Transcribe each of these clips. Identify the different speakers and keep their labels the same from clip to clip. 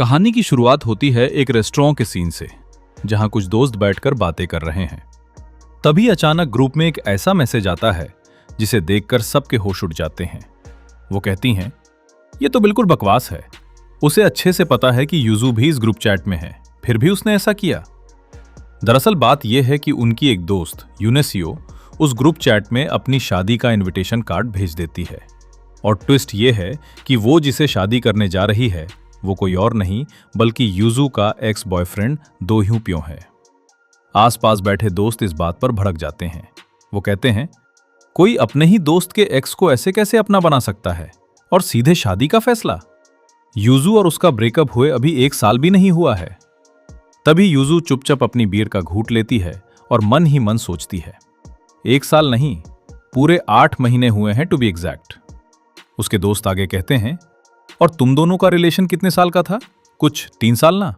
Speaker 1: कहानी की शुरुआत होती है एक रेस्टोरेंट के सीन से, जहां कुछ दोस्त बैठकर बातें कर रहे हैं। तभी अचानक ग्रुप में एक ऐसा मैसेज आता है जिसे देखकर सबके होश उड़ जाते हैं। वो कहती हैं, ये तो बिल्कुल बकवास है। उसे अच्छे से पता है कि यूजू भी इस ग्रुप चैट में है, फिर भी उसने ऐसा किया। दरअसल बात यह है कि उनकी एक दोस्त यूनेसियो उस ग्रुप चैट में अपनी शादी का इनविटेशन कार्ड भेज देती है। और ट्विस्ट ये है कि वो जिसे शादी करने जा रही है वो कोई और नहीं बल्कि यूजू का एक्स बॉयफ्रेंड दो ह्यू प्यो है। आसपास बैठे दोस्त इस बात पर भड़क जाते हैं। वो कहते हैं, कोई अपने ही दोस्त के एक्स को ऐसे कैसे अपना बना सकता है, और सीधे शादी का फैसला। यूजू और उसका ब्रेकअप हुए अभी 1 साल भी नहीं हुआ है। तभी यूजू चुपचाप अपनी बियर का घूंट लेती है और मन ही मन सोचती है, 1 साल नहीं, पूरे 8 महीने हुए हैं टू बी एग्जैक्ट। उसके दोस्त आगे कहते हैं, और तुम दोनों का रिलेशन कितने साल का था? कुछ 3 साल ना?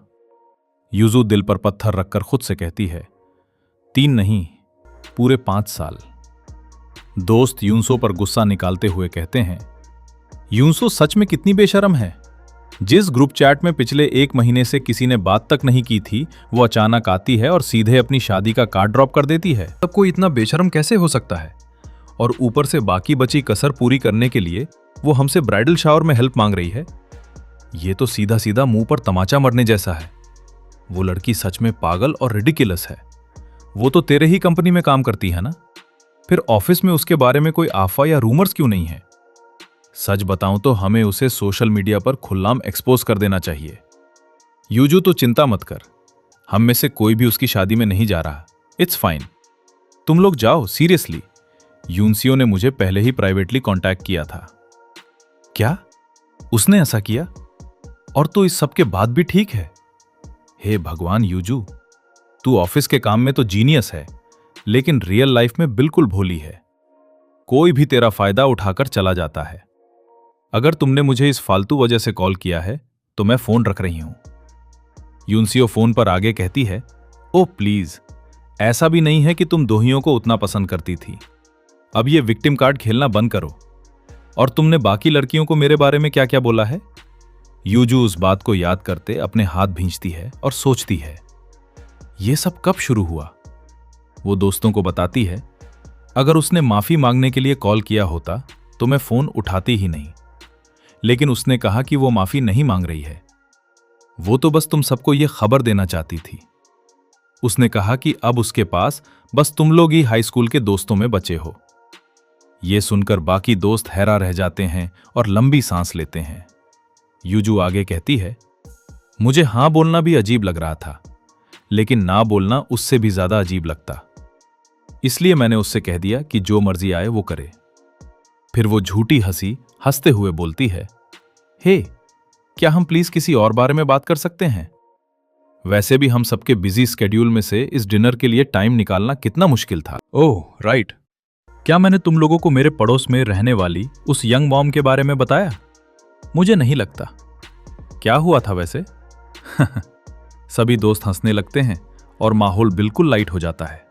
Speaker 1: यूजू दिल पर पत्थर रखकर खुद से कहती है, 3 नहीं, पूरे 5 साल। दोस्त यूनसो पर गुस्सा निकालते हुए कहते हैं, यूनसो सच में कितनी बेशर्म है। जिस ग्रुप चैट में पिछले 1 महीने से किसी ने बात तक नहीं की थी, वो अचानक आती है और सीधे अपनी शादी का कार्ड ड्रॉप कर देती है। तब कोई इतना बेशर्म कैसे हो सकता है? और ऊपर से बाकी बची कसर पूरी करने के लिए वो हमसे ब्राइडल शावर में हेल्प मांग रही है। ये तो सीधा सीधा मुंह पर तमाचा मरने जैसा है। वो लड़की सच में पागल और रिडिकुलस है। वो तो तेरे ही कंपनी में काम करती है ना, फिर ऑफिस में उसके बारे में कोई अफवाह या रूमर्स क्यों नहीं है? सच बताऊं तो हमें उसे सोशल मीडिया पर खुल्लाम एक्सपोज कर देना चाहिए। यूजू तो चिंता मत कर, हम में से कोई भी उसकी शादी में नहीं जा रहा। इट्स फाइन, तुम लोग जाओ। सीरियसली, यूनसियो ने मुझे पहले ही प्राइवेटली कांटेक्ट किया था। क्या? उसने ऐसा किया? और तो इस सब के बाद भी ठीक है? हे भगवान यूजू, तू ऑफिस के काम में तो जीनियस है, लेकिन रियल लाइफ में बिल्कुल भोली है। कोई भी तेरा फायदा उठाकर चला जाता है। अगर तुमने मुझे इस फालतू वजह से कॉल किया है तो मैं फोन रख रही हूं। यूनसियो फोन पर आगे कहती है, ओ प्लीज, ऐसा भी नहीं है कि तुम दोहियों को उतना पसंद करती थी। अब ये विक्टिम कार्ड खेलना बंद करो। और तुमने बाकी लड़कियों को मेरे बारे में क्या क्या बोला है? यूजू उस बात को याद करते अपने हाथ भींचती है और सोचती है, ये सब कब शुरू हुआ? वो दोस्तों को बताती है, अगर उसने माफी मांगने के लिए कॉल किया होता तो मैं फोन उठाती ही नहीं। लेकिन उसने कहा कि वो माफी नहीं मांग रही है, वो तो बस तुम सबको ये खबर देना चाहती थी। उसने कहा कि अब उसके पास बस तुम लोग ही हाई स्कूल के दोस्तों में बचे हो। ये सुनकर बाकी दोस्त हैरान रह जाते हैं और लंबी सांस लेते हैं। यूजू आगे कहती है, मुझे हां बोलना भी अजीब लग रहा था, लेकिन ना बोलना उससे भी ज्यादा अजीब लगता। इसलिए मैंने उससे कह दिया कि जो मर्जी आए वो करे। फिर वो झूठी हंसी हंसते हुए बोलती है, हे, क्या हम प्लीज किसी और बारे में बात कर सकते हैं? वैसे भी हम सबके बिजी स्केड्यूल में से इस डिनर के लिए टाइम निकालना कितना मुश्किल था। ओह राइट, क्या मैंने तुम लोगों को मेरे पड़ोस में रहने वाली उस यंग मॉम के बारे में बताया? मुझे नहीं लगता। क्या हुआ था वैसे? सभी दोस्त हंसने लगते हैं और माहौल बिल्कुल लाइट हो जाता है।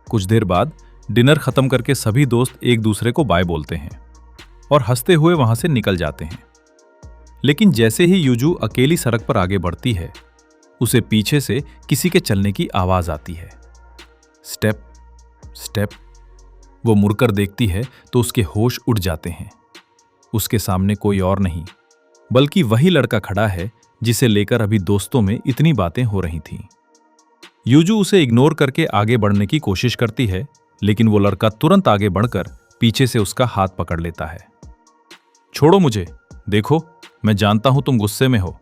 Speaker 1: कुछ देर बाद डिनर खत्म करके सभी दोस्त एक दूसरे को बाय बोलते हैं और हंसते हुए वहां से निकल जाते हैं। लेकिन जैसे ही यूजू अकेली सड़क पर आगे बढ़ती है, उसे पीछे से किसी के चलने की आवाज आती है। Step step. वो मुड़कर देखती है तो उसके होश उड़ जाते हैं। उसके सामने कोई और नहीं बल्कि वही लड़का खड़ा है जिसे लेकर अभी दोस्तों में इतनी बातें हो रही थीं। यूजू उसे इग्नोर करके आगे बढ़ने की कोशिश करती है, लेकिन वो लड़का तुरंत आगे बढ़कर पीछे से उसका हाथ पकड़ लेता है। छोड़ो मुझे, देखो मैं जानता हूं तुम गुस्से में हो,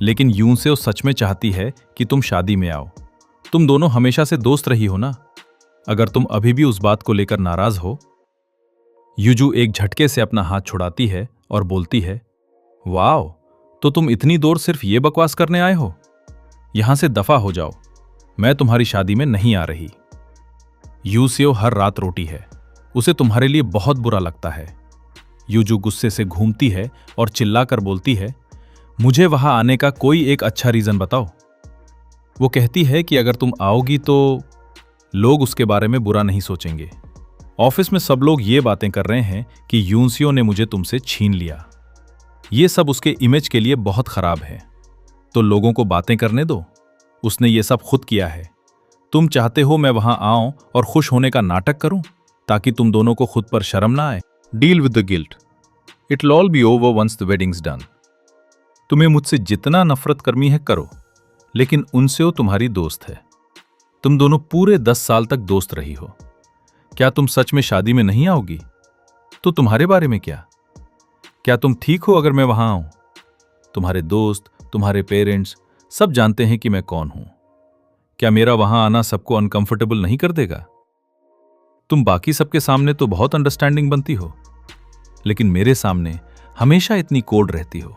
Speaker 1: लेकिन यूं से वो सच में चाहती है कि तुम शादी में आओ। तुम दोनों हमेशा से दोस्त रही हो ना। अगर तुम अभी भी उस बात को लेकर नाराज हो। यूजू एक झटके से अपना हाथ छुड़ाती है और बोलती है, वाओ, तो तुम इतनी दूर सिर्फ ये बकवास करने आए हो? यहां से दफा हो जाओ, मैं तुम्हारी शादी में नहीं आ रही। यूसियो हर रात रोटी है, उसे तुम्हारे लिए बहुत बुरा लगता है। यूजू गुस्से से घूमती है और चिल्लाकर बोलती है, मुझे वहां आने का कोई एक अच्छा रीजन बताओ। वो कहती है कि अगर तुम आओगी तो लोग उसके बारे में बुरा नहीं सोचेंगे। ऑफिस में सब लोग ये बातें कर रहे हैं कि यूनसियो ने मुझे तुमसे छीन लिया। ये सब उसके इमेज के लिए बहुत खराब है। तो लोगों को बातें करने दो। उसने ये सब खुद किया है। तुम चाहते हो मैं वहां आऊं और खुश होने का नाटक करूं ताकि तुम दोनों को खुद पर शर्म ना आए। Deal with the guilt. It will all be over once the wedding's done. तुम्हें मुझसे जितना नफरत करनी है करो, लेकिन उनसे वो तुम्हारी दोस्त है। तुम दोनों पूरे 10 साल तक दोस्त रही हो। क्या तुम सच में शादी में नहीं आओगी? तो तुम्हारे बारे में क्या तुम ठीक हो अगर मैं वहां आऊं? तुम्हारे दोस्त, तुम्हारे पेरेंट्स सब जानते हैं कि मैं कौन हूं। क्या मेरा वहां आना सबको अनकंफर्टेबल नहीं कर देगा? तुम बाकी सबके सामने तो बहुत अंडरस्टैंडिंग बनती हो, लेकिन मेरे सामने हमेशा इतनी कोल्ड रहती हो।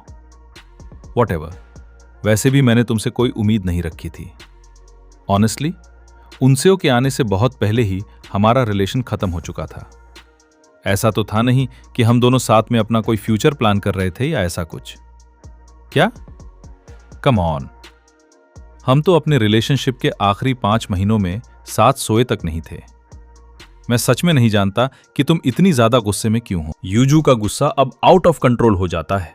Speaker 1: व्हाटएवर, वैसे भी मैंने तुमसे कोई उम्मीद नहीं रखी थी। ऑनेस्टली, उनसेओ के आने से बहुत पहले ही हमारा रिलेशन खत्म हो चुका था। ऐसा तो था नहीं कि हम दोनों साथ में अपना कोई फ्यूचर प्लान कर रहे थे या ऐसा कुछ। क्या? Come on. हम तो अपने रिलेशनशिप के आखिरी 5 महीनों में साथ सोए तक नहीं थे। मैं सच में नहीं जानता कि तुम इतनी ज्यादा गुस्से में क्यों हो। यूजू का गुस्सा अब आउट ऑफ कंट्रोल हो जाता है।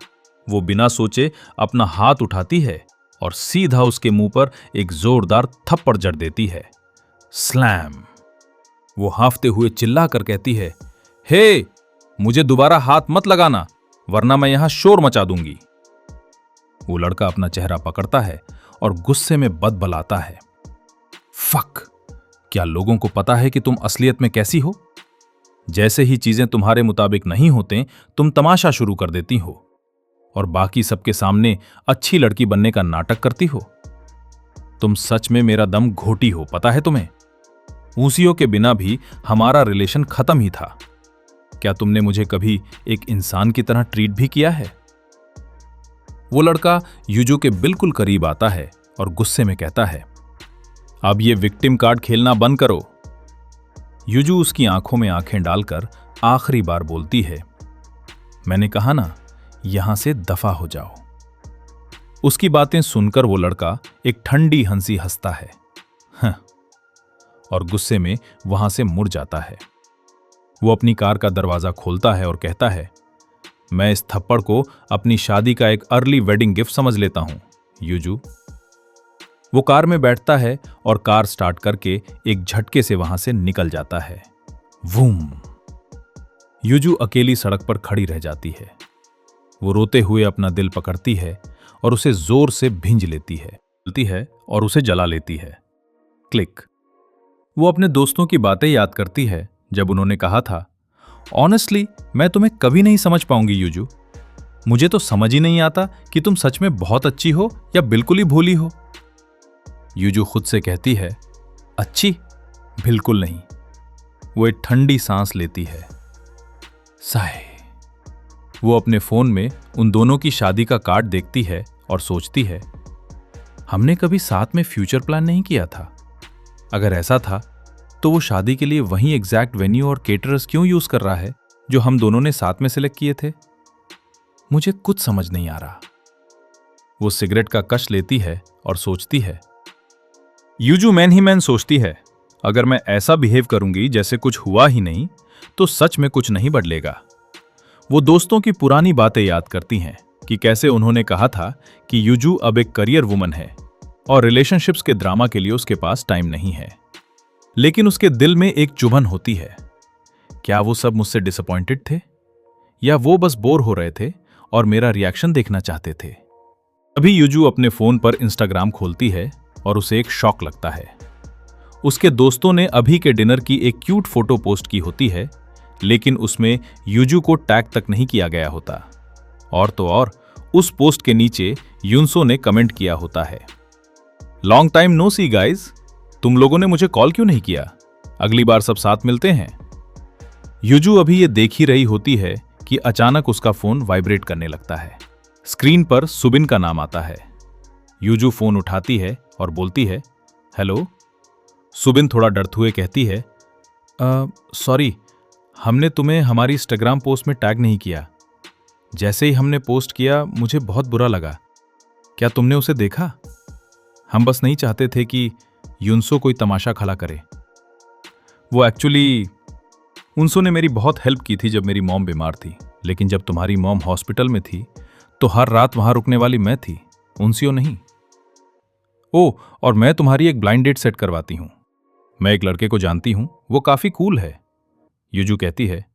Speaker 1: वो बिना सोचे अपना हाथ उठाती है और सीधा उसके मुंह पर एक जोरदार थप्पड़ जड़ देती है। स्लैम। वो हांफते हुए चिल्लाकर कहती है, हे, मुझे दोबारा हाथ मत लगाना, वरना मैं यहां शोर मचा दूंगी। वो लड़का अपना चेहरा पकड़ता है और गुस्से में बदबलाता है। फक, क्या लोगों को पता है कि तुम असलियत में कैसी हो? जैसे ही चीजें तुम्हारे मुताबिक नहीं होते, तुम तमाशा शुरू कर देती हो और बाकी सबके सामने अच्छी लड़की बनने का नाटक करती हो। तुम सच में मेरा दम घोटी हो, पता है तुम्हें? ऊंसियों के बिना भी हमारा रिलेशन खत्म ही था। क्या तुमने मुझे कभी एक इंसान की तरह ट्रीट भी किया है? वो लड़का यूजू के बिल्कुल करीब आता है और गुस्से में कहता है, अब ये विक्टिम कार्ड खेलना बंद करो। यूजू उसकी आंखों में आंखें डालकर आखिरी बार बोलती है, मैंने कहा ना, यहां से दफा हो जाओ। उसकी बातें सुनकर वो लड़का एक ठंडी हंसी हंसता है और गुस्से में वहां से मुड़ जाता है। वो अपनी कार का दरवाजा खोलता है और कहता है, मैं इस थप्पड़ को अपनी शादी का एक अर्ली वेडिंग गिफ्ट समझ लेता हूं, यूजू। वो कार में बैठता है और कार स्टार्ट करके एक झटके से वहां से निकल जाता है। वूम। यूजू अकेली सड़क पर खड़ी रह जाती है। वो रोते हुए अपना दिल पकड़ती है और उसे जोर से भींज लेती है और उसे जला लेती है। क्लिक। वो अपने दोस्तों की बातें याद करती है जब उन्होंने कहा था, ऑनेस्टली मैं तुम्हें कभी नहीं समझ पाऊंगी यूजू। मुझे तो समझ ही नहीं आता कि तुम सच में बहुत अच्छी हो या बिल्कुल ही भोली हो। यूजू खुद से कहती है, अच्छी? बिल्कुल नहीं। वो एक ठंडी सांस लेती है। साय। वो अपने फोन में उन दोनों की शादी का कार्ड देखती है और सोचती है, हमने कभी साथ में फ्यूचर प्लान नहीं किया था। अगर ऐसा था तो वो शादी के लिए वही एग्जैक्ट वेन्यू और केटरर्स क्यों यूज कर रहा है जो हम दोनों ने साथ में सिलेक्ट किए थे? मुझे कुछ समझ नहीं आ रहा। वो सिगरेट का कश लेती है और सोचती है। यूजू मैन ही मैन सोचती है, अगर मैं ऐसा बिहेव करूंगी जैसे कुछ हुआ ही नहीं तो सच में कुछ नहीं बदलेगा। वो दोस्तों की पुरानी बातें याद करती हैं कि कैसे उन्होंने कहा था कि यूजू अब एक करियर वुमन है और रिलेशनशिप्स के ड्रामा के लिए उसके पास टाइम नहीं है। लेकिन उसके दिल में एक चुभन होती है। क्या वो सब मुझसे डिसअपॉइंटेड थे या वो बस बोर हो रहे थे और मेरा रिएक्शन देखना चाहते थे? अभी यूजू अपने फोन पर इंस्टाग्राम खोलती है और उसे एक शॉक लगता है। उसके दोस्तों ने अभी के डिनर की एक क्यूट फोटो पोस्ट की होती है, लेकिन उसमें यूजू को टैग तक नहीं किया गया होता। और तो और उस पोस्ट के नीचे युनसो ने कमेंट किया होता है, long time no see guys, तुम लोगों ने मुझे कॉल क्यों नहीं किया? अगली बार सब साथ मिलते हैं। यूजू अभी ये देख ही रही होती है कि अचानक उसका फोन वाइब्रेट करने लगता है। स्क्रीन पर सुबिन का नाम आता है। यूजू फोन उठाती है और बोलती है, हेलो। सुबिन थोड़ा डरते हुए कहती है, सॉरी, हमने तुम्हें हमारी इंस्टाग्राम पोस्ट में टैग नहीं किया। जैसे ही हमने पोस्ट किया मुझे बहुत बुरा लगा। क्या तुमने उसे देखा? हम बस नहीं चाहते थे कि युनसो कोई तमाशा खड़ा करे। वो एक्चुअली उनसो ने मेरी बहुत हेल्प की थी जब मेरी मॉम बीमार थी, लेकिन जब तुम्हारी मॉम हॉस्पिटल में थी तो हर रात वहां रुकने वाली मैं थी, उनसियो नहीं। ओ, और मैं तुम्हारी एक ब्लाइंड डेट सेट करवाती हूं। मैं एक लड़के को जानती हूं, वो काफी कूल है। यूजू कहती है,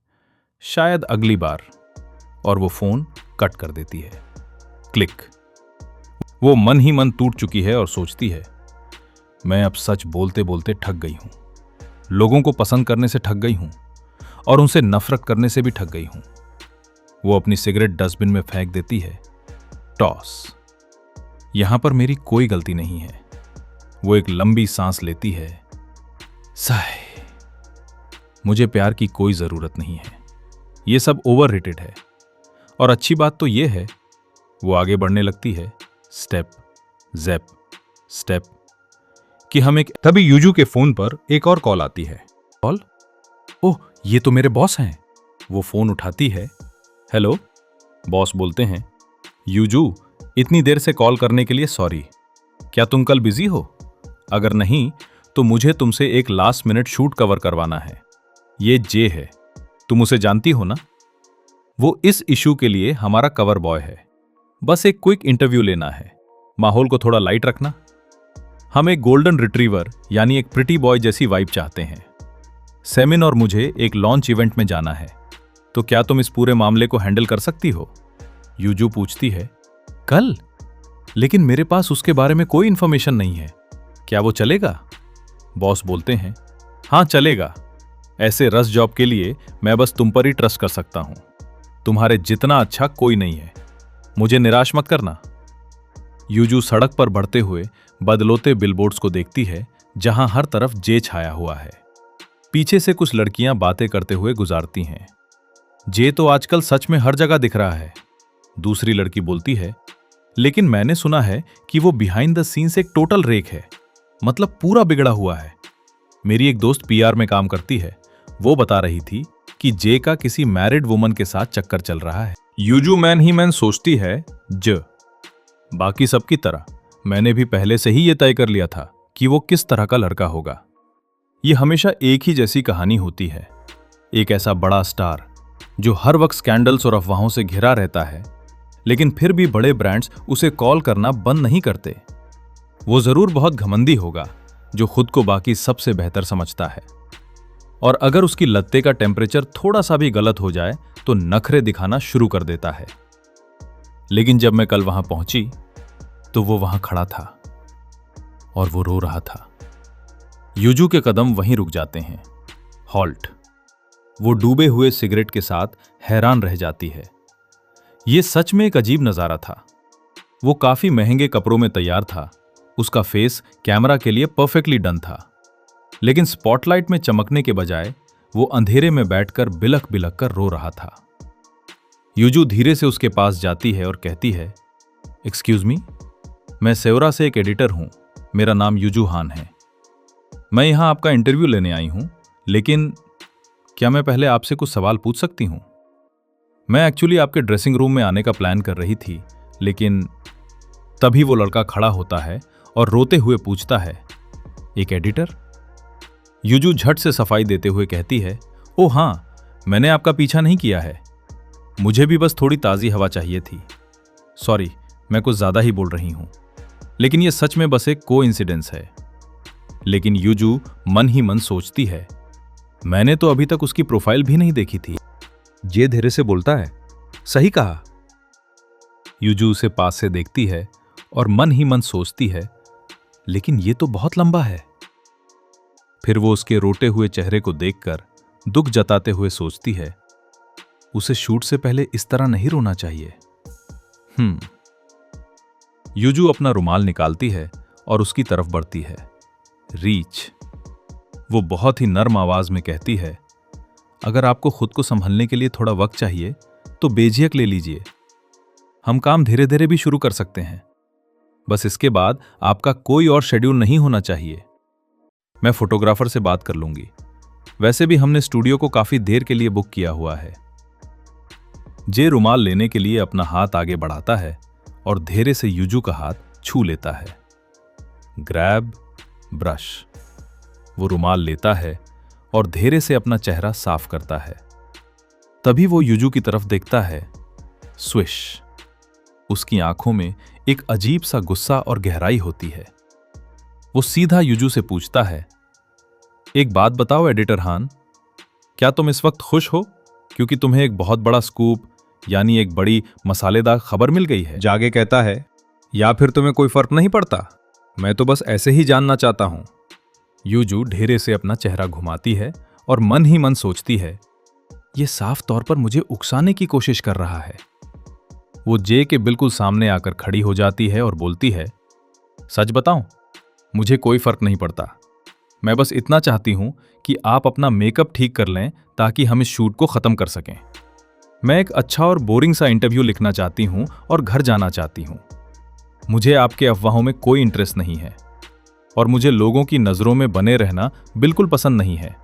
Speaker 1: शायद अगली बार, और वो फोन कट कर देती है। क्लिक। वो मन ही मन टूट चुकी है और सोचती है, मैं अब सच बोलते बोलते थक गई हूं। लोगों को पसंद करने से थक गई हूं और उनसे नफरत करने से भी थक गई हूं। वो अपनी सिगरेट डस्टबिन में फेंक देती है। टॉस। यहां पर मेरी कोई गलती नहीं है। वो एक लंबी सांस लेती है। साय। मुझे प्यार की कोई जरूरत नहीं है। ये सब ओवररेटेड है। और अच्छी बात तो ये है, वो आगे बढ़ने लगती है, स्टेप जैप स्टेप, कि हम एक। तभी यूजू के फोन पर एक और कॉल आती है। कॉल? ओह, ये तो मेरे बॉस हैं। वो फोन उठाती है। हेलो। बॉस बोलते हैं, यूजू, इतनी देर से कॉल करने के लिए सॉरी। क्या तुम कल बिजी हो? अगर नहीं तो मुझे तुमसे एक लास्ट मिनट शूट कवर करवाना है। ये जे है, तुम उसे जानती हो ना? वो इस इशू के लिए हमारा कवर बॉय है। बस एक क्विक इंटरव्यू लेना है। माहौल को थोड़ा लाइट रखना। हम एक गोल्डन रिट्रीवर यानी एक प्रिटी बॉय जैसी वाइब चाहते हैं। सेमिन और मुझे एक लॉन्च इवेंट में जाना है, तो क्या तुम इस पूरे मामले को हैंडल कर सकती हो? यूजू पूछती है, कल? लेकिन मेरे पास उसके बारे में कोई इंफॉर्मेशन नहीं है। क्या वो चलेगा? बॉस बोलते हैं, हाँ चलेगा। ऐसे रस जॉब के लिए मैं बस तुम पर ही ट्रस्ट कर सकता हूं। तुम्हारे जितना अच्छा कोई नहीं है। मुझे निराश मत करना। यूजू सड़क पर बढ़ते हुए बदलते बिलबोर्ड्स को देखती है, जहां हर तरफ जे छाया हुआ है। पीछे से कुछ लड़कियां बातें करते हुए गुजारती हैं। जे तो आजकल सच में हर जगह दिख रहा है। दूसरी लड़की बोलती है, लेकिन मैंने सुना है कि वो बिहाइंड द सीन्स एक टोटल रेक है, मतलब पूरा बिगड़ा हुआ है। मेरी एक दोस्त पीआर में काम करती है, वो बता रही थी कि जे का किसी मैरिड वुमन के साथ चक्कर चल रहा है। यूजू मैन ही मैन सोचती है, बाकी सबकी तरह मैंने भी पहले से ही ये तय कर लिया था कि वो किस तरह का लड़का होगा। ये हमेशा एक ही जैसी कहानी होती है। एक ऐसा बड़ा स्टार जो हर वक्त स्कैंडल्स और अफवाहों से घिरा रहता है, लेकिन फिर भी बड़े ब्रांड्स उसे कॉल करना बंद नहीं करते। वो जरूर बहुत घमंडी होगा, जो खुद को बाकी सबसे बेहतर समझता है, और अगर उसकी लत्ते का टेम्परेचर थोड़ा सा भी गलत हो जाए तो नखरे दिखाना शुरू कर देता है। लेकिन जब मैं कल वहां पहुंची तो वो वहां खड़ा था और वो रो रहा था। यूजू के कदम वहीं रुक जाते हैं। हॉल्ट। वो डूबे हुए सिगरेट के साथ हैरान रह जाती है। ये सच में एक अजीब नजारा था। वो काफी महंगे कपड़ों में तैयार था। उसका फेस कैमरा के लिए परफेक्टली डन था, लेकिन स्पॉटलाइट में चमकने के बजाय वो अंधेरे में बैठकर बिलख बिलख कर रो रहा था। यूजू धीरे से उसके पास जाती है और कहती है, एक्सक्यूज मी, मैं सेवरा से एक एडिटर हूं। मेरा नाम यूजू हान है। मैं यहां आपका इंटरव्यू लेने आई हूं, लेकिन क्या मैं पहले आपसे कुछ सवाल पूछ सकती हूं? मैं एक्चुअली आपके ड्रेसिंग रूम में आने का प्लान कर रही थी, लेकिन तभी वो लड़का खड़ा होता है और रोते हुए पूछता है, एक एडिटर? यूजू झट से सफाई देते हुए कहती है, ओ हाँ, मैंने आपका पीछा नहीं किया है। मुझे भी बस थोड़ी ताज़ी हवा चाहिए थी। सॉरी, मैं कुछ ज्यादा ही बोल रही हूं, लेकिन यह सच में बस एक कोइंसिडेंस है। लेकिन यूजू मन ही मन सोचती है, मैंने तो अभी तक उसकी प्रोफाइल भी नहीं देखी थी। जे धीरे से बोलता है, सही कहा। यूजू उसे पास से देखती है और मन ही मन सोचती है, लेकिन ये तो बहुत लंबा है। फिर वो उसके रोते हुए चेहरे को देखकर दुख जताते हुए सोचती है, उसे शूट से पहले इस तरह नहीं रोना चाहिए। यूजू अपना रुमाल निकालती है और उसकी तरफ बढ़ती है। रीच। वो बहुत ही नर्म आवाज में कहती है, अगर आपको खुद को संभलने के लिए थोड़ा वक्त चाहिए तो बेझिझक ले लीजिए। हम काम धीरे धीरे भी शुरू कर सकते हैं। बस इसके बाद आपका कोई और शेड्यूल नहीं होना चाहिए। मैं फोटोग्राफर से बात कर लूंगी। वैसे भी हमने स्टूडियो को काफी देर के लिए बुक किया हुआ है। जे रुमाल लेने के लिए अपना हाथ आगे बढ़ाता है और धीरे से यूजू का हाथ छू लेता है। Grab brush. वो रुमाल लेता है और धीरे से अपना चेहरा साफ करता है। तभी वो यूजू की तरफ देखता है। स्विश। उसकी आंखों में एक अजीब सा गुस्सा और गहराई होती है। वो सीधा युजू से पूछता है, एक बात बताओ एडिटर हान, क्या तुम इस वक्त खुश हो क्योंकि तुम्हें एक बहुत बड़ा स्कूप यानी एक बड़ी मसालेदार खबर मिल गई है?
Speaker 2: जागे कहता है, या फिर तुम्हें कोई फर्क नहीं पड़ता, मैं तो बस ऐसे ही जानना चाहता हूं।
Speaker 1: युजू ढेरे से अपना चेहरा घुमाती है और मन ही मन सोचती है, ये साफ तौर पर मुझे उकसाने की कोशिश कर रहा है। वो जे के बिल्कुल सामने आकर खड़ी हो जाती है और बोलती है, सच बताऊं, मुझे कोई फर्क नहीं पड़ता। मैं बस इतना चाहती हूं कि आप अपना मेकअप ठीक कर लें ताकि हम इस शूट को खत्म कर सकें। मैं एक अच्छा और बोरिंग सा इंटरव्यू लिखना चाहती हूं और घर जाना चाहती हूं। मुझे आपके अफवाहों में कोई इंटरेस्ट नहीं है और मुझे लोगों की नजरों में बने रहना बिल्कुल पसंद नहीं है।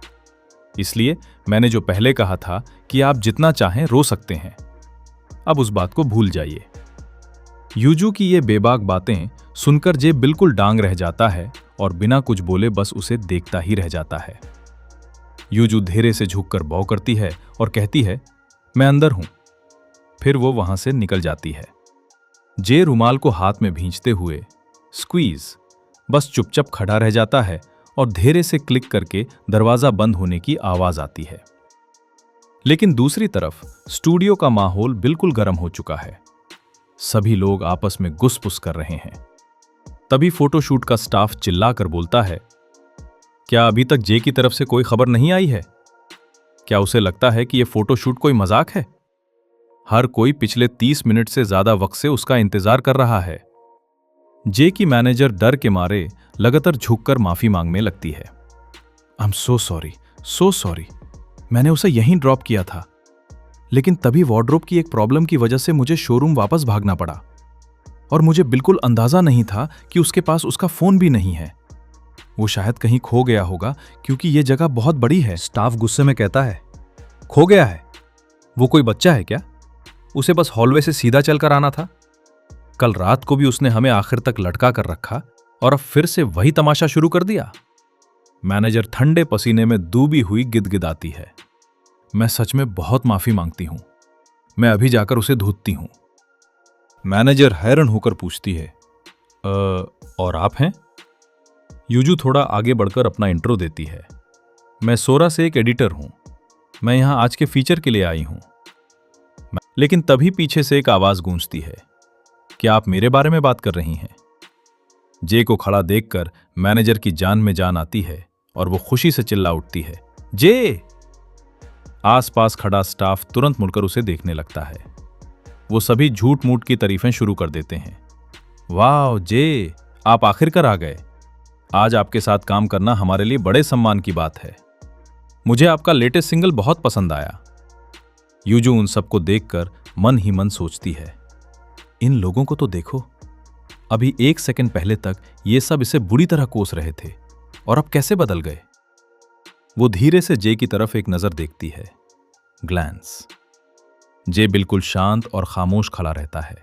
Speaker 1: इसलिए मैंने जो पहले कहा था कि आप जितना चाहें रो सकते हैं, अब उस बात को भूल जाइए। युजू की ये बेबाक बातें सुनकर जे बिल्कुल डांग रह जाता है और बिना कुछ बोले बस उसे देखता ही रह जाता है। युजू धीरे से झुककर बौ करती है और कहती है, मैं अंदर हूं। फिर वो वहां से निकल जाती है। जे रुमाल को हाथ में भींचते हुए स्क्वीज बस चुपचाप खड़ा रह जाता है और धीरे से क्लिक करके दरवाजा बंद होने की आवाज आती है। लेकिन दूसरी तरफ स्टूडियो का माहौल बिल्कुल गर्म हो चुका है। सभी लोग आपस में गुसपुस कर रहे हैं। तभी फोटोशूट का स्टाफ चिल्लाकर बोलता है, क्या अभी तक जे की तरफ से कोई खबर नहीं आई है? क्या उसे लगता है कि यह फोटोशूट कोई मजाक है? हर कोई पिछले 30 मिनट से ज्यादा वक्त से उसका इंतजार कर रहा है। जे की मैनेजर डर के मारे लगातार झुककर माफी मांगने लगती है। आई एम सो सॉरी, मैंने उसे यहीं ड्रॉप किया था, लेकिन तभी वार्डरोब की एक प्रॉब्लम की वजह से मुझे शोरूम वापस भागना पड़ा और मुझे बिल्कुल अंदाजा नहीं था कि उसके पास उसका फोन भी नहीं है। वो शायद कहीं खो गया होगा क्योंकि ये जगह बहुत बड़ी है।
Speaker 2: स्टाफ गुस्से में कहता है, खो गया है? वो कोई बच्चा है क्या? उसे बस हॉलवे से सीधा चलकर आना था।
Speaker 1: कल रात को भी उसने हमें आखिर तक लटका कर रखा और अब फिर से वही तमाशा शुरू कर दिया। मैनेजर ठंडे पसीने में डूबी हुई गिदगिदाती है। मैं सच में बहुत माफी मांगती हूं, मैं अभी जाकर उसे धोती हूं। मैनेजर हैरान होकर पूछती है, और आप हैं? युजू थोड़ा आगे बढ़कर अपना इंट्रो देती है। मैं सोरा से एक एडिटर हूं, मैं यहां आज के फीचर के लिए आई हूं। लेकिन तभी पीछे से एक आवाज गूंजती है, क्या आप मेरे बारे में बात कर रही हैं? जे को खड़ा देखकर मैनेजर की जान में जान आती है और वो खुशी से चिल्ला उठती है, जे! आसपास खड़ा स्टाफ तुरंत मुड़कर उसे देखने लगता है। वो सभी झूठ मूठ की तारीफें शुरू कर देते हैं। वाह जे, आप आखिरकार आ गए। आज आपके साथ काम करना हमारे लिए बड़े सम्मान की बात है। मुझे आपका लेटेस्ट सिंगल बहुत पसंद आया। युजू उन सबको देखकर मन ही मन सोचती है, इन लोगों को तो देखो, अभी 1 सेकंड पहले तक ये सब इसे बुरी तरह कोस रहे थे और अब कैसे बदल गए। वो धीरे से जे की तरफ एक नजर देखती है। ग्लैंस। जे बिल्कुल शांत और खामोश खड़ा रहता है।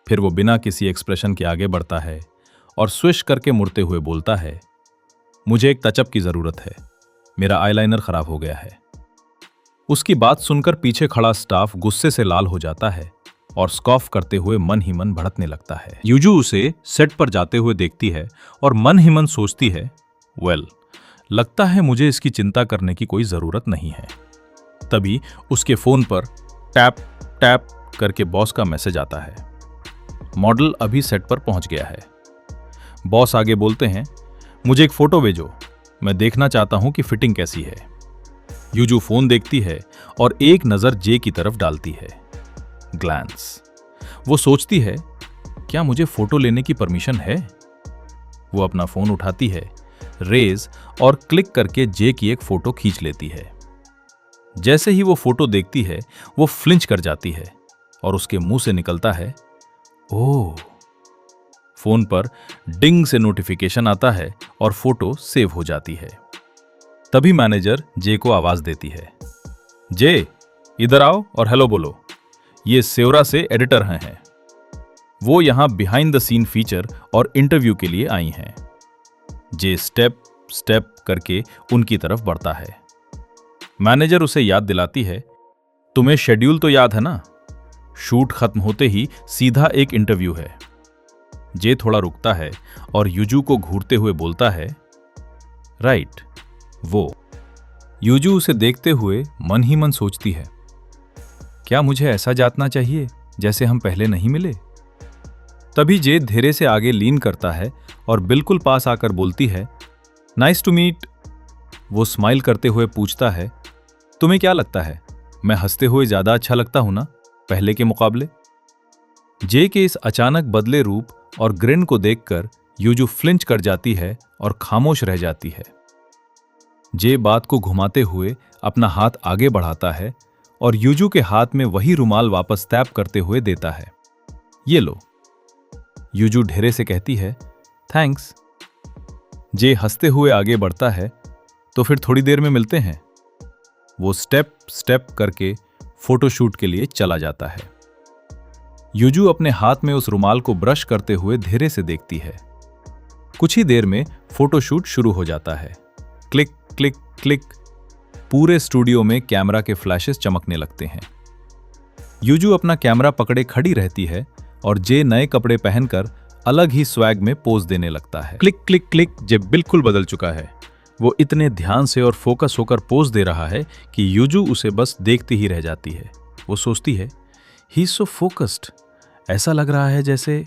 Speaker 1: फिर वो बिना किसी एक्सप्रेशन के आगे बढ़ता है और स्विश करके मुड़ते हुए बोलता है, मुझे एक टचअप की जरूरत है, मेरा आईलाइनर खराब हो गया है। उसकी बात सुनकर पीछे खड़ा स्टाफ गुस्से से लाल हो जाता है और स्कॉफ करते हुए मन ही मन भड़कने लगता है। युजू उसे सेट पर जाते हुए देखती है और मन ही मन सोचती है, वेल, लगता है मुझे इसकी चिंता करने की कोई जरूरत नहीं है। तभी उसके फोन पर टैप टैप करके बॉस का मैसेज आता है। मॉडल अभी सेट पर पहुंच गया है। बॉस आगे बोलते हैं, मुझे एक फोटो भेजो, मैं देखना चाहता हूं कि फिटिंग कैसी है। युजू फोन देखती है और एक नजर जे की तरफ डालती है। ग्लैंस। वो सोचती है, क्या मुझे फोटो लेने की परमिशन है? वो अपना फोन उठाती है, रेज और क्लिक करके जे की एक फोटो खींच लेती है। जैसे ही वो फोटो देखती है, वो फ्लिंच कर जाती है और उसके मुंह से निकलता है, ओह। फोन पर डिंग से नोटिफिकेशन आता है और फोटो सेव हो जाती है। तभी मैनेजर जे को आवाज देती है, जे, इधर आओ और हेलो बोलो, ये सेवरा से एडिटर हैं। वो यहां बिहाइंड द सीन फीचर और इंटरव्यू के लिए आई हैं। जे स्टेप स्टेप करके उनकी तरफ बढ़ता है। मैनेजर उसे याद दिलाती है, तुम्हें शेड्यूल तो याद है ना? शूट खत्म होते ही सीधा एक इंटरव्यू है। जे थोड़ा रुकता है और यूजू को घूरते हुए बोलता है, राइट, वो। यूजू उसे देखते हुए मन ही मन सोचती है, क्या मुझे ऐसा जातना चाहिए जैसे हम पहले नहीं मिले? तभी जे धीरे से आगे लीन करता है और बिल्कुल पास आकर बोलती है, नाइस टू मीट। वो स्माइल करते हुए पूछता है, तुम्हें क्या लगता है, मैं हंसते हुए ज्यादा अच्छा लगता हूं ना पहले के मुकाबले? जे के इस अचानक बदले रूप और ग्रिन को देखकर यूजू फ्लिंच कर जाती है और खामोश रह जाती है। जे बात को घुमाते हुए अपना हाथ आगे बढ़ाता है और यूजू के हाथ में वही रुमाल वापस टैप करते हुए देता है। ये लो। यूजू ढेरे से कहती है, थैंक्स। जे हंसते हुए आगे बढ़ता है, तो फिर थोड़ी देर में मिलते हैं। वो स्टेप स्टेप करके फोटोशूट के लिए चला जाता है। यूजू अपने हाथ में उस रुमाल को ब्रश करते हुए धीरे से देखती है। कुछ ही देर में फोटोशूट शुरू हो जाता है। Click click click. पूरे स्टूडियो में कैमरा के फ्लैशेस चमकने लगते हैं। यूजू अपना कैमरा पकड़े खड़ी रहती है और जे नए कपड़े पहनकर अलग ही स्वैग में पोज देने लगता है। Click click click. जे बिल्कुल बदल चुका है। वो इतने ध्यान से और फोकस होकर पोज दे रहा है कि यूजू उसे बस देखती ही रह जाती है। वो सोचती है, ही इज सो फोकस्ड। ऐसा लग रहा है जैसे।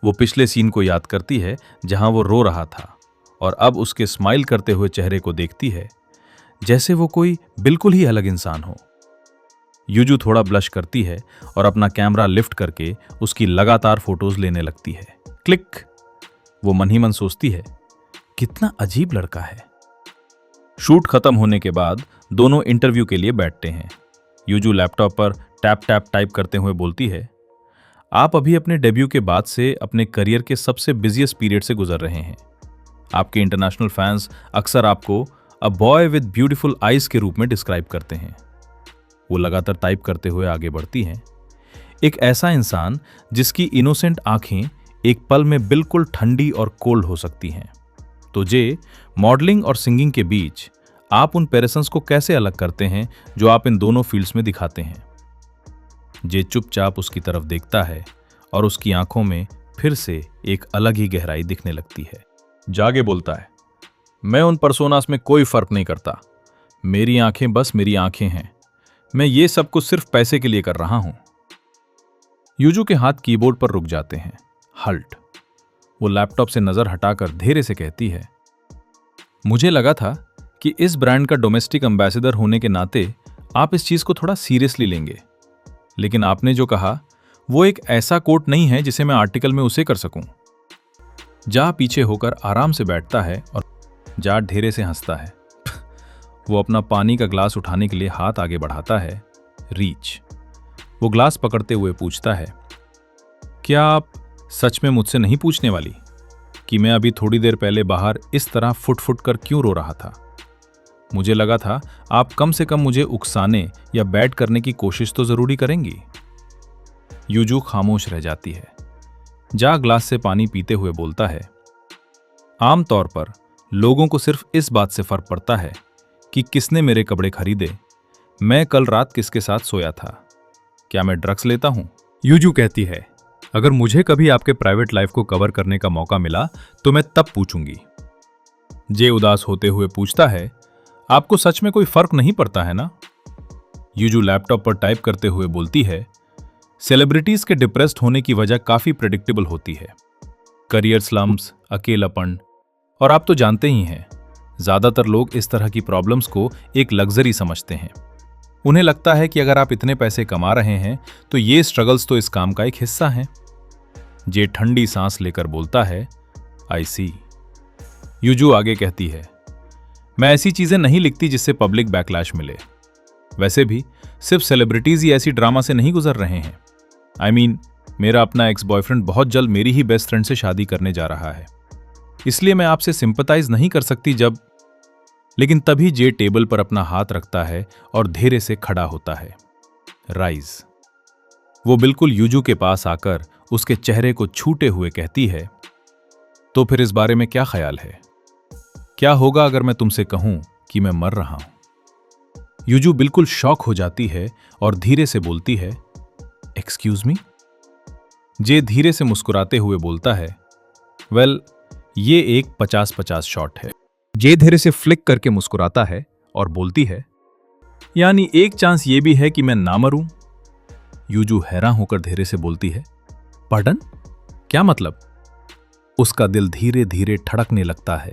Speaker 1: वो पिछले सीन को याद करती है जहां वो रो रहा था और अब उसके स्माइल करते हुए चेहरे को देखती है जैसे वो कोई बिल्कुल ही अलग इंसान हो। यूजू थोड़ा ब्लश करती है और अपना कैमरा लिफ्ट करके उसकी लगातार फोटोज लेने लगती है। क्लिक। वो मन ही मन सोचती है, कितना अजीब लड़का है। शूट खत्म होने के बाद दोनों इंटरव्यू के लिए बैठते हैं। यूजू लैपटॉप पर टैप टैप टाइप करते हुए बोलती है, आप अभी अपने डेब्यू के बाद से अपने करियर के सबसे बिजिएस्ट पीरियड से गुजर रहे हैं। आपके इंटरनेशनल फैंस अक्सर आपको a boy with beautiful eyes के रूप में डिस्क्राइब करते हैं। वो लगातार टाइप करते हुए आगे बढ़ती हैं। एक ऐसा इंसान जिसकी इनोसेंट आंखें एक पल में बिल्कुल ठंडी और कोल्ड हो सकती हैं। तो जे, मॉडलिंग और सिंगिंग के बीच आप उन पेरेसन्स को कैसे अलग करते हैं जो आप इन दोनों फील्ड्स में दिखाते हैं? जे चुपचाप उसकी तरफ देखता है और उसकी आंखों में फिर से एक अलग ही गहराई दिखने लगती है। जागे बोलता है, मैं उन पर्सोनास में कोई फर्क नहीं करता। मेरी आंखें बस मेरी आंखें हैं। मैं ये सब कुछ सिर्फ पैसे के लिए कर रहा हूं। यूजू के हाथ कीबोर्ड पर रुक जाते हैं। हल्ट। वो लैपटॉप से नजर हटाकर धीरे से कहती है, मुझे लगा था कि इस ब्रांड का डोमेस्टिक एम्बेसडर होने के नाते आप इस चीज को थोड़ा सीरियसली लेंगे, लेकिन आपने जो कहा वो एक ऐसा कोट नहीं है जिसे मैं आर्टिकल में उसे कर सकूं। जा पीछे होकर आराम से बैठता है और जा ढेरे से हंसता है। वो अपना पानी का ग्लास उठाने के लिए हाथ आगे बढ़ाता है। रीच। वो ग्लास पकड़ते हुए पूछता है, क्या आप सच में मुझसे नहीं पूछने वाली कि मैं अभी थोड़ी देर पहले बाहर इस तरह फुट फुट कर क्यों रो रहा था? मुझे लगा था आप कम से कम मुझे उकसाने या बैड करने की कोशिश तो जरूरी करेंगी। यूजू खामोश रह जाती है। जा ग्लास से पानी पीते हुए बोलता है, आमतौर पर लोगों को सिर्फ इस बात से फर्क पड़ता है कि किसने मेरे कपड़े खरीदे, मैं कल रात किसके साथ सोया था, क्या मैं ड्रग्स लेता हूं। यूजू कहती है, अगर मुझे कभी आपके प्राइवेट लाइफ को कवर करने का मौका मिला तो मैं तब पूछूंगी। जे उदास होते हुए पूछता है, आपको सच में कोई फर्क नहीं पड़ता है ना? यूजू लैपटॉप पर टाइप करते हुए बोलती है, सेलिब्रिटीज के डिप्रेस्ड होने की वजह काफी प्रेडिक्टेबल होती है। करियर स्लम्स, अकेलापन, और आप तो जानते ही हैं, ज्यादातर लोग इस तरह की प्रॉब्लम्स को एक लग्जरी समझते हैं। उन्हें लगता है कि अगर आप इतने पैसे कमा रहे हैं तो ये स्ट्रगल्स तो इस काम का एक हिस्सा हैं। जे ठंडी सांस लेकर बोलता है, आई सी। यूजू आगे कहती है, मैं ऐसी चीजें नहीं लिखती जिससे पब्लिक बैकलैश मिले। वैसे भी सिर्फ सेलिब्रिटीज ही ऐसी ड्रामा से नहीं गुजर रहे हैं। आई मीन, मेरा अपना एक्स बॉयफ्रेंड बहुत जल्द मेरी ही बेस्ट फ्रेंड से शादी करने जा रहा है, इसलिए मैं आपसे सिंपैथाइज नहीं कर सकती जब। लेकिन तभी जे टेबल पर अपना हाथ रखता है और धीरे से खड़ा होता है। राइज। वो बिल्कुल यूजू के पास आकर उसके चेहरे को छूते हुए कहती है, तो फिर इस बारे में क्या ख्याल है? क्या होगा अगर मैं तुमसे कहूं कि मैं मर रहा हूं? यूजू बिल्कुल शॉक हो जाती है और धीरे से बोलती है, एक्सक्यूज मी? जे धीरे से मुस्कुराते हुए बोलता है, वेल, ये एक 50-50 शॉट है।
Speaker 2: जे धीरे से फ्लिक करके मुस्कुराता है और बोलती है,
Speaker 1: यानी एक चांस ये भी है कि मैं ना मरूं। यूजू हैरान होकर धीरे से बोलती है, पार्डन, क्या मतलब? उसका दिल धीरे धीरे धड़कने लगता है।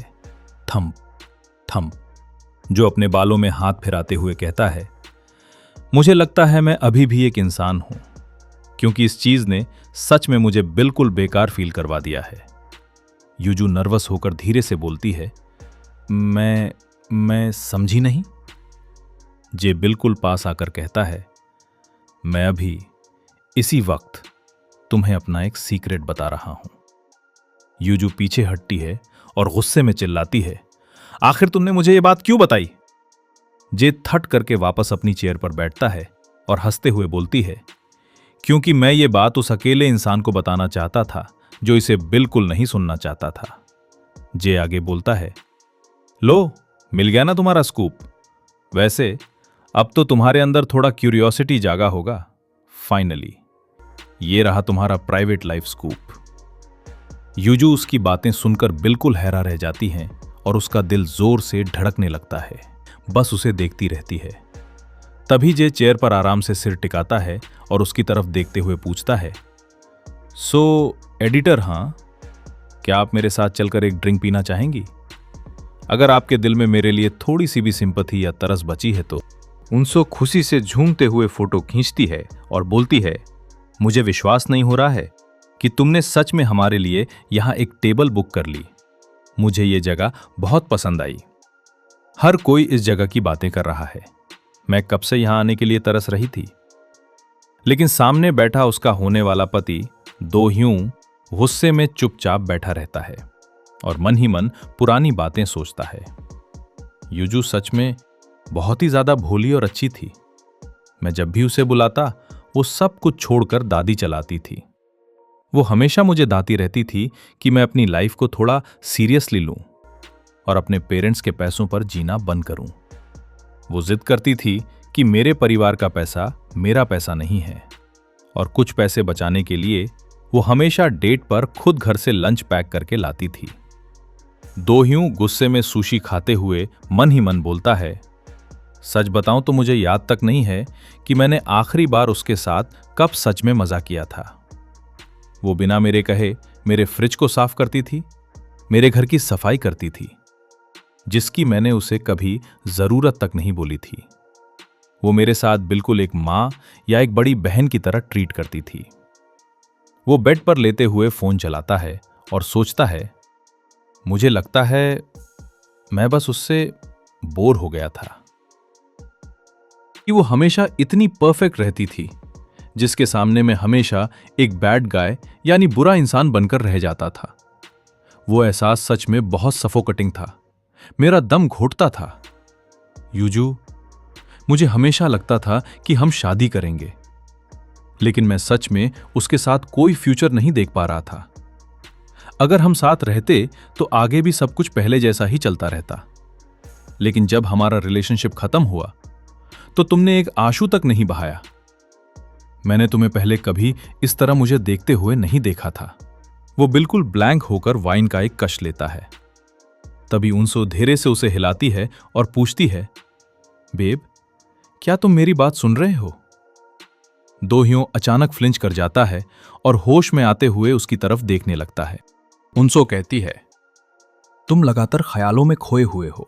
Speaker 1: थम थम। जो अपने बालों में हाथ फिराते हुए कहता है, मुझे लगता है मैं अभी भी एक इंसान हूं, क्योंकि इस चीज ने सच में मुझे बिल्कुल बेकार फील करवा दिया है। यूजू नर्वस होकर धीरे से बोलती है, मैं समझी नहीं। जे बिल्कुल पास आकर कहता है, मैं अभी इसी वक्त तुम्हें अपना एक सीक्रेट बता रहा हूं। यूजू पीछे हटती है और गुस्से में चिल्लाती है, आखिर तुमने मुझे ये बात क्यों बताई? जे थट करके वापस अपनी चेयर पर बैठता है और हंसते हुए बोलती है, क्योंकि मैं ये बात उस अकेले इंसान को बताना चाहता था जो इसे बिल्कुल नहीं सुनना चाहता था। जे आगे बोलता है, लो, मिल गया ना तुम्हारा स्कूप। वैसे अब तो तुम्हारे अंदर थोड़ा क्यूरियोसिटी जागा होगा। फाइनली ये रहा तुम्हारा प्राइवेट लाइफ स्कूप। यूजू उसकी बातें सुनकर बिल्कुल हैरान रह जाती हैं और उसका दिल जोर से धड़कने लगता है। बस उसे देखती रहती है। तभी जे चेयर पर आराम से सिर टिकाता है और उसकी तरफ देखते हुए पूछता है, सो एडिटर, हाँ, क्या आप मेरे साथ चलकर एक ड्रिंक पीना चाहेंगी? अगर आपके दिल में मेरे लिए थोड़ी सी भी सिंपैथी या तरस बची है तो।
Speaker 2: उनसो खुशी से झूमते हुए फोटो खींचती है और बोलती है, मुझे विश्वास नहीं हो रहा है कि तुमने सच में हमारे लिए यहां एक टेबल बुक कर ली। मुझे ये जगह बहुत पसंद आई। हर कोई इस जगह की बातें कर रहा है। मैं कब से यहां आने के लिए तरस रही थी। लेकिन सामने बैठा उसका होने वाला पति दो ह्यूं गुस्से में चुपचाप बैठा रहता है और मन ही मन पुरानी बातें सोचता है। यूजू सच में बहुत ही ज्यादा भोली और अच्छी थी। मैं जब भी उसे बुलाता वो सब कुछ छोड़कर दादी चलाती थी। वो हमेशा मुझे दाती रहती थी कि मैं अपनी लाइफ को थोड़ा सीरियसली लूं और अपने पेरेंट्स के पैसों पर जीना बंद करूं। वो जिद करती थी कि मेरे परिवार का पैसा मेरा पैसा नहीं है, और कुछ पैसे बचाने के लिए वो हमेशा डेट पर खुद घर से लंच पैक करके लाती थी। दो ह्यूं गुस्से में सुशी खाते हुए मन ही मन बोलता है, सच बताऊं तो मुझे याद तक नहीं है कि मैंने आखिरी बार उसके साथ कब सच में मजा किया था। वो बिना मेरे कहे मेरे फ्रिज को साफ करती थी, मेरे घर की सफाई करती थी, जिसकी मैंने उसे कभी जरूरत तक नहीं बोली थी। वो मेरे साथ बिल्कुल एक मां या एक बड़ी बहन की तरह ट्रीट करती थी। वो बेड पर लेते हुए फोन चलाता है और सोचता है, मुझे लगता है मैं बस उससे बोर हो गया था कि वो हमेशा इतनी परफेक्ट रहती थी, जिसके सामने मैं हमेशा एक बैड गाय यानी बुरा इंसान बनकर रह जाता था। वो एहसास सच में बहुत सफोकेटिंग था। मेरा दम घोटता था। यूजू, मुझे हमेशा लगता था कि हम शादी करेंगे, लेकिन मैं सच में उसके साथ कोई फ्यूचर नहीं देख पा रहा था। अगर हम साथ रहते तो आगे भी सब कुछ पहले जैसा ही चलता रहता, लेकिन जब हमारा रिलेशनशिप खत्म हुआ तो तुमने एक आंसू तक नहीं बहाया। मैंने तुम्हें पहले कभी इस तरह मुझे देखते हुए नहीं देखा था। वो बिल्कुल ब्लैंक होकर वाइन का एक कश लेता है। तभी उनसो धीरे से उसे हिलाती है और पूछती है, बेब, क्या तुम मेरी बात सुन रहे हो? दो ह्यूं अचानक फ्लिंच कर जाता है और होश में आते हुए उसकी तरफ देखने लगता है। उनसो कहती है, तुम लगातार ख्यालों में खोए हुए हो।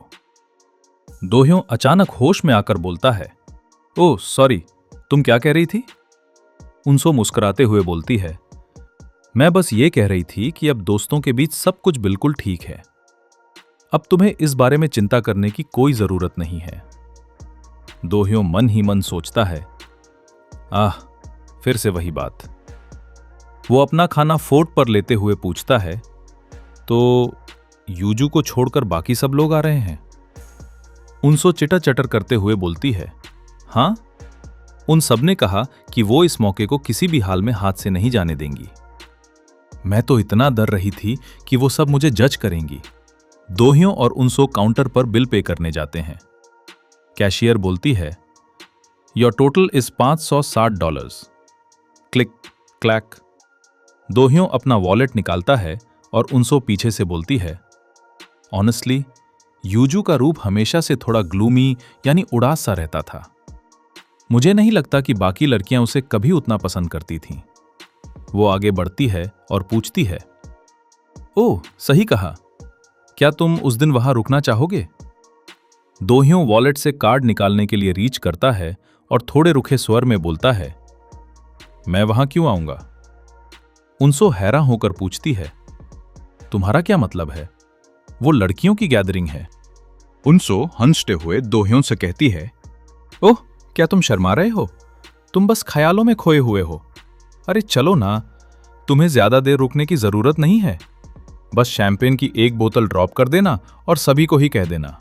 Speaker 2: दो ह्यूं अचानक होश में आकर बोलता है, ओह सॉरी, तुम क्या कह रही थी? उनसो मुस्कुराते हुए बोलती है, मैं बस ये कह रही थी कि अब दोस्तों के बीच सब कुछ बिल्कुल ठीक है। अब तुम्हें इस बारे में चिंता करने की कोई जरूरत नहीं है। दो ह्यूं मन ही मन सोचता है, फिर से वही बात। वो अपना खाना फोर्क पर लेते हुए पूछता है, तो यूजू को छोड़कर बाकी सब लोग आ रहे हैं? उनसो चिटर चटर करते हुए बोलती है, हाँ, उन सब ने कहा कि वो इस मौके को किसी भी हाल में हाथ से नहीं जाने देंगी। मैं तो इतना डर रही थी कि वो सब मुझे जज करेंगी। दो ह्यूं और उनसो काउंटर पर बिल पे करने जाते हैं। कैशियर बोलती है, your total is $560। Click clack.
Speaker 1: दोह्यों अपना वॉलेट निकालता है और उनसो पीछे से बोलती है, ऑनेस्टली यूजू का रूप हमेशा से थोड़ा ग्लूमी यानी उदास सा रहता था। मुझे नहीं लगता कि बाकी लड़कियां उसे कभी उतना पसंद करती थीं। वो आगे बढ़ती है और पूछती है, ओह सही कहा, क्या तुम उस दिन वहां रुकना चाहोगे? दोह्यों वॉलेट से कार्ड निकालने के लिए रीच करता है और थोड़े रुखे स्वर में बोलता है, मैं वहां क्यों आऊंगा? उनसो हैरान होकर पूछती है, तुम्हारा क्या मतलब है? वो लड़कियों की गैदरिंग है। उनसो हंसते हुए दोह्यों से कहती है, ओह क्या तुम शर्मा रहे हो? तुम बस ख्यालों में खोए हुए हो। अरे चलो ना, तुम्हें ज्यादा देर रुकने की जरूरत नहीं है। बस शैंपेन की एक बोतल ड्रॉप कर देना और सभी को ही कह देना।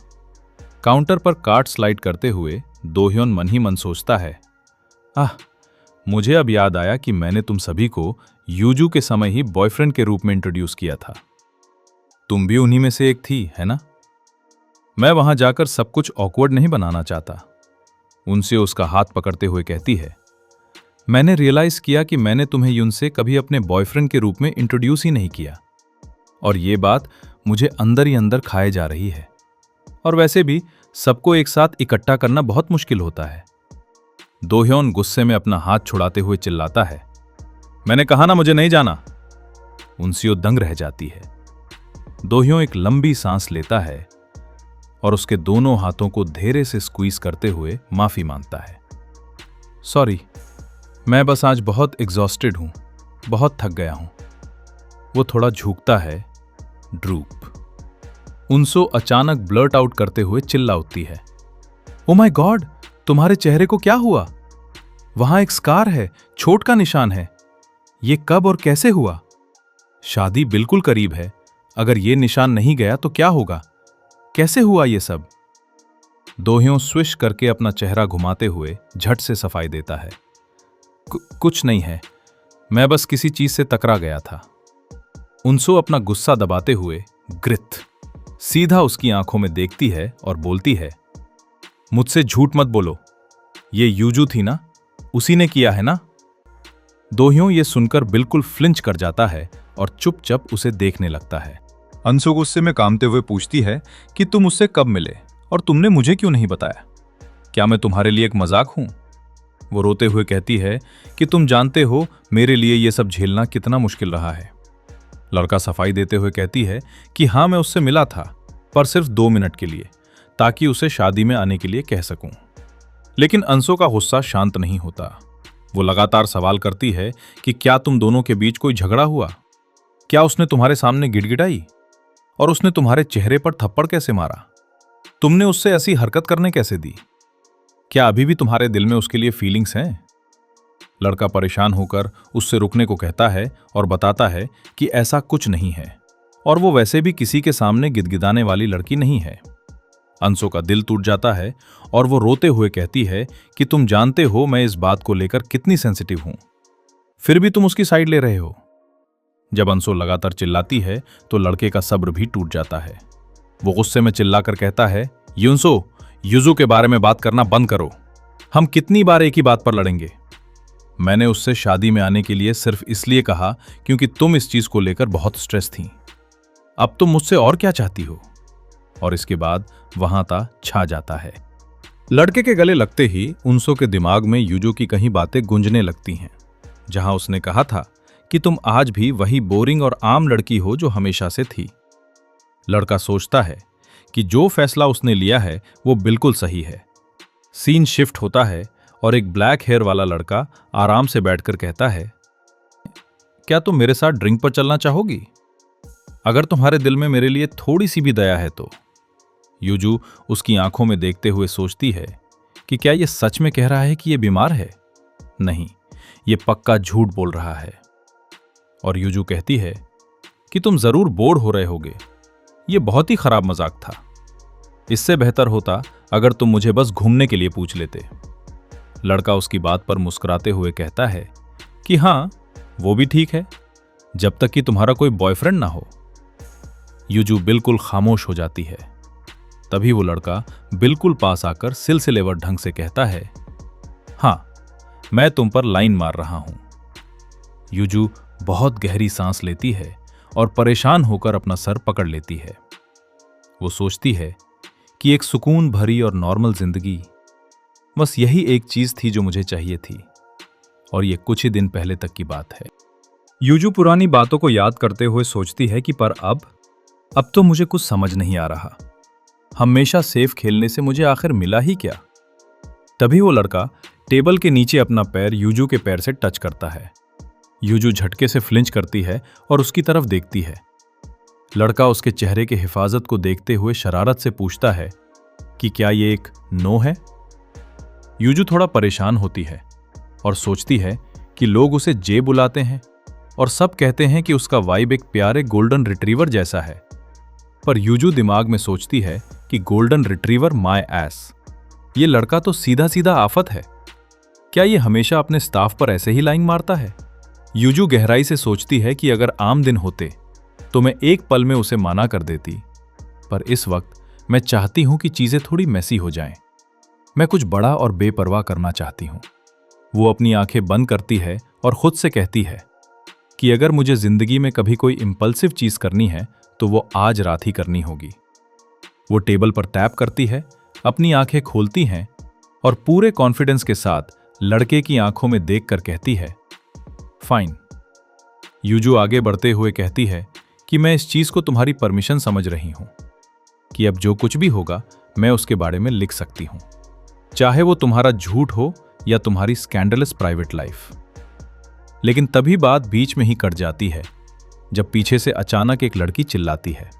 Speaker 1: काउंटर पर कार्ड स्लाइड करते हुए दोह्योन मन ही मन सोचता है, मुझे अब याद आया कि मैंने तुम सभी को यूजू के समय ही बॉयफ्रेंड के रूप में इंट्रोड्यूस किया था। तुम भी उन्हीं में से एक थी, है ना? मैं वहां जाकर सब कुछ ऑकवर्ड नहीं बनाना चाहता। उनसे उसका हाथ पकड़ते हुए कहती है, मैंने रियलाइज किया कि मैंने तुम्हें यून से कभी अपने बॉयफ्रेंड के रूप में इंट्रोड्यूस ही नहीं किया, और ये बात मुझे अंदर ही अंदर खाए जा रही है। और वैसे भी सबको एक साथ इकट्ठा करना बहुत मुश्किल होता है। दोह्योन गुस्से में अपना हाथ छुड़ाते हुए चिल्लाता है, मैंने कहा ना मुझे नहीं जाना। उनसियो दंग रह जाती है। दोह्यों एक लंबी सांस लेता है और उसके दोनों हाथों को धीरे से स्क्वीज करते हुए माफी मांगता है, सॉरी, मैं बस आज बहुत एग्जॉस्टेड हूं, बहुत थक गया हूं। वो थोड़ा झुकता है, ड्रूप। उनसो अचानक ब्लर्ट आउट करते हुए चिल्ला उठती है, ओ माय गॉड, तुम्हारे चेहरे को क्या हुआ? वहां एक स्कार है, चोट का निशान है। ये कब और कैसे हुआ? शादी बिल्कुल करीब है, अगर ये निशान नहीं गया तो क्या होगा? कैसे हुआ ये सब? दोह्यों स्विश करके अपना चेहरा घुमाते हुए झट से सफाई देता है, कुछ नहीं है, मैं बस किसी चीज से टकरा गया था। उनसो अपना गुस्सा दबाते हुए ग्रिथ सीधा उसकी आंखों में देखती है और बोलती है, मुझसे झूठ मत बोलो, ये यूजू थी ना, उसी ने किया है ना? दोह्यों ये सुनकर बिल्कुल फ्लिंच कर जाता है और चुपचाप उसे देखने लगता है।
Speaker 2: अंशु गुस्से में कामते हुए पूछती है कि तुम उससे कब मिले और तुमने मुझे क्यों नहीं बताया? क्या मैं तुम्हारे लिए एक मजाक हूं? वो रोते हुए कहती है कि तुम जानते हो मेरे लिए ये सब झेलना कितना मुश्किल रहा है। लड़का सफाई देते हुए कहती है कि हाँ, मैं उससे मिला था, पर सिर्फ 2 मिनट के लिए, ताकि उसे शादी में आने के लिए कह सकूं। लेकिन अंशु का गुस्सा शांत नहीं होता। वो लगातार सवाल करती है कि क्या तुम दोनों के बीच कोई झगड़ा हुआ? क्या उसने तुम्हारे सामने गिड़गिड़ाई? और उसने तुम्हारे चेहरे पर थप्पड़ कैसे मारा? तुमने उससे ऐसी हरकत करने कैसे दी? क्या अभी भी तुम्हारे दिल में उसके लिए फीलिंग्स हैं? लड़का परेशान होकर उससे रुकने को कहता है और बताता है कि ऐसा कुछ नहीं है, और वो वैसे भी किसी के सामने गिदगिदाने वाली लड़की नहीं है। अंशु का दिल टूट जाता है और वो रोते हुए कहती है कि तुम जानते हो मैं इस बात को लेकर कितनी सेंसिटिव हूं, फिर भी तुम उसकी साइड ले रहे हो। जब अंशु लगातार चिल्लाती है तो लड़के का सब्र भी टूट जाता है। वो गुस्से में चिल्लाकर कहता है, यूनसो, यूजू के बारे में बात करना बंद करो। हम कितनी बार एक ही बात पर लड़ेंगे? मैंने उससे शादी में आने के लिए सिर्फ इसलिए कहा क्योंकि तुम इस चीज को लेकर बहुत स्ट्रेस थी। अब तुम मुझसे और क्या चाहती हो? और इसके बाद वहां ता छा जाता है। लड़के के गले लगते ही उनसो के दिमाग में यूजू की कहीं बातें गूंजने लगती हैं, जहां उसने कहा था कि तुम आज भी वही बोरिंग और आम लड़की हो जो हमेशा से थी। लड़का सोचता है कि जो फैसला उसने लिया है वो बिल्कुल सही है। सीन शिफ्ट होता है और एक ब्लैक हेयर वाला लड़का आराम से बैठकर कहता है, क्या तुम मेरे साथ ड्रिंक पर चलना चाहोगी? अगर तुम्हारे दिल में मेरे लिए थोड़ी सी भी दया है तो। यूजू उसकी आंखों में देखते हुए सोचती है कि क्या ये सच में कह रहा है कि ये बीमार है? नहीं, ये पक्का झूठ बोल रहा है। और यूजू कहती है कि तुम जरूर बोर हो रहे होगे, ये बहुत ही खराब मजाक था। इससे बेहतर होता अगर तुम मुझे बस घूमने के लिए पूछ लेते। लड़का उसकी बात पर मुस्कुराते हुए कहता है कि हाँ, वो भी ठीक है, जब तक कि तुम्हारा कोई बॉयफ्रेंड ना हो। यूजू बिल्कुल खामोश हो जाती है। तभी वो लड़का बिल्कुल पास आकर सिलसिलेवर ढंग से कहता है, हाँ, मैं तुम पर लाइन मार रहा हूं। यूजू
Speaker 1: बहुत गहरी सांस लेती है और परेशान होकर अपना सर पकड़ लेती है। वो सोचती है कि एक सुकून भरी और नॉर्मल जिंदगी, बस यही एक चीज थी जो मुझे चाहिए थी, और ये कुछ ही दिन पहले तक की बात है। यूजू पुरानी बातों को याद करते हुए सोचती है कि पर अब तो मुझे कुछ समझ नहीं आ रहा। हमेशा सेफ खेलने से मुझे आखिर मिला ही क्या? तभी वो लड़का टेबल के नीचे अपना पैर यूजू के पैर से टच करता है। यूजू झटके से फ्लिंच करती है और उसकी तरफ देखती है। लड़का उसके चेहरे के हिफाजत को देखते हुए शरारत से पूछता है कि क्या ये एक नो है? यूजू थोड़ा परेशान होती है और सोचती है कि लोग उसे जे बुलाते हैं और सब कहते हैं कि उसका वाइब एक प्यारे गोल्डन रिट्रीवर जैसा है। पर यूजू दिमाग में सोचती है कि गोल्डन रिट्रीवर माय एस, ये लड़का तो सीधा सीधा आफत है। क्या ये हमेशा अपने स्टाफ पर ऐसे ही लाइन मारता है? यूजू गहराई से सोचती है कि अगर आम दिन होते तो मैं एक पल में उसे माना कर देती, पर इस वक्त मैं चाहती हूं कि चीजें थोड़ी मैसी हो जाएं। मैं कुछ बड़ा और बेपरवाह करना चाहती हूं। वो अपनी आंखें बंद करती है और खुद से कहती है कि अगर मुझे जिंदगी में कभी कोई इंपल्सिव चीज करनी है तो वो आज रात ही करनी होगी। वो टेबल पर टैप करती है, अपनी आंखें खोलती हैं और पूरे कॉन्फिडेंस के साथ लड़के की आंखों में देखकर कहती है, फाइन। यूजू आगे बढ़ते हुए कहती है कि मैं इस चीज को तुम्हारी परमिशन समझ रही हूं कि अब जो कुछ भी होगा मैं उसके बारे में लिख सकती हूं, चाहे वो तुम्हारा झूठ हो या तुम्हारी स्कैंडलस प्राइवेट लाइफ। लेकिन तभी बात बीच में ही कट जाती है जब पीछे से अचानक एक लड़की चिल्लाती है,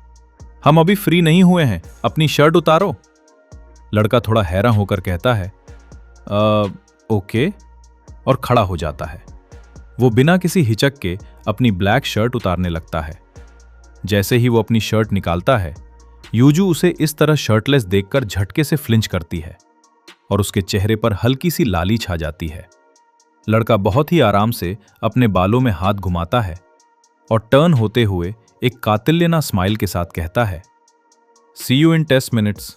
Speaker 1: हम अभी फ्री नहीं हुए हैं, अपनी शर्ट उतारो। लड़का थोड़ा हैरान होकर कहता है ओके, और खड़ा हो जाता है। वो बिना किसी हिचक के अपनी ब्लैक शर्ट उतारने लगता है। जैसे ही वो अपनी शर्ट निकालता है, यूजू उसे इस तरह शर्टलेस देखकर झटके से फ्लिंच करती है और उसके चेहरे पर हल्की सी लाली छा जाती है। लड़का बहुत ही आराम से अपने बालों में हाथ घुमाता है और टर्न होते हुए एक कातिल्याना स्माइल के साथ कहता है, सी यू इन 10 मिनट्स।